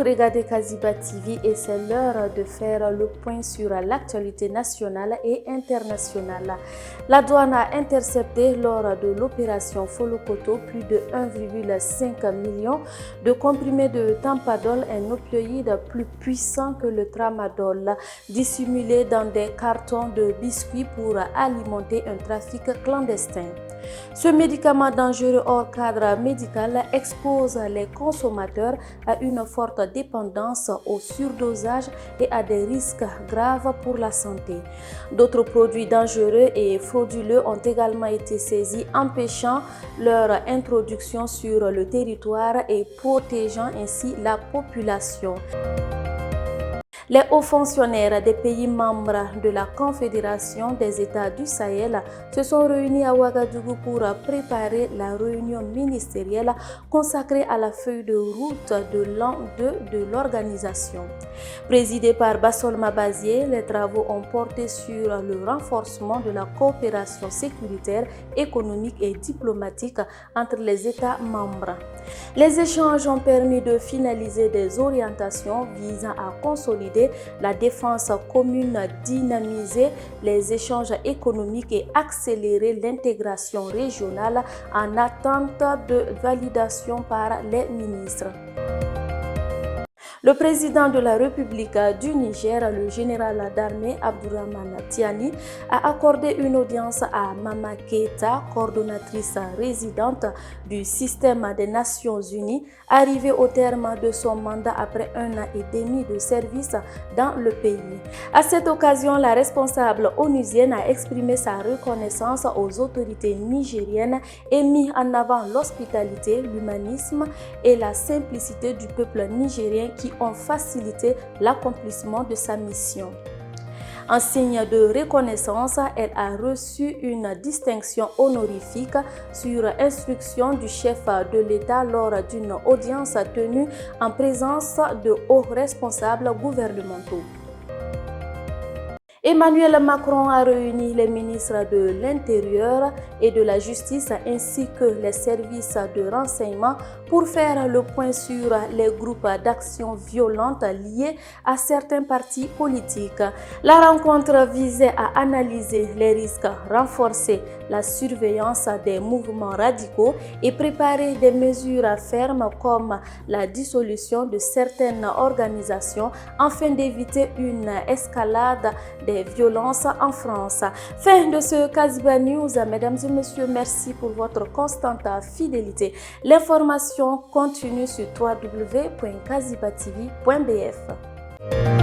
regardez Kaziba TV et c'est l'heure de faire le point sur l'actualité nationale et internationale. La douane a intercepté lors de l'opération Folokoto plus de 1,5 million de comprimés de Tampadol, un opioïde plus puissant que le Tramadol, dissimulé dans des cartons de biscuits pour alimenter un trafic clandestin. Ce médicament dangereux hors cadre médical expose les consommateurs à une forte dépendance au surdosage et à des risques graves pour la santé. D'autres produits dangereux et frauduleux ont également été saisis, empêchant leur introduction sur le territoire et protégeant ainsi la population. Les hauts fonctionnaires des pays membres de la Confédération des États du Sahel se sont réunis à Ouagadougou pour préparer la réunion ministérielle consacrée à la feuille de route de l'an 2 de l'organisation. Présidée par Bassolma Bazié, les travaux ont porté sur le renforcement de la coopération sécuritaire, économique et diplomatique entre les États membres. Les échanges ont permis de finaliser des orientations visant à consolider la défense commune, dynamiser les échanges économiques et accélérer l'intégration régionale en attente de validation par les ministres. Le président de la République du Niger, le général d'armée Abdourahmane Tiani, a accordé une audience à Mama Keïta, coordonnatrice résidente du système des Nations Unies, arrivée au terme de son mandat après 1 an et demi de service dans le pays. À cette occasion, la responsable onusienne a exprimé sa reconnaissance aux autorités nigériennes et mis en avant l'hospitalité, l'humanisme et la simplicité du peuple nigérien qui ont facilité l'accomplissement de sa mission. En signe de reconnaissance, elle a reçu une distinction honorifique sur instruction du chef de l'État lors d'une audience tenue en présence de hauts responsables gouvernementaux. Emmanuel Macron a réuni les ministres de l'Intérieur et de la Justice ainsi que les services de renseignement pour faire le point sur les groupes d'action violente liés à certains partis politiques. La rencontre visait à analyser les risques, renforcer la surveillance des mouvements radicaux et préparer des mesures fermes comme la dissolution de certaines organisations afin d'éviter une escalade des violences en France. Fin de ce Kaziba News. Mesdames et messieurs, merci pour votre constante fidélité. L'information continue sur www.kazibatv.bf.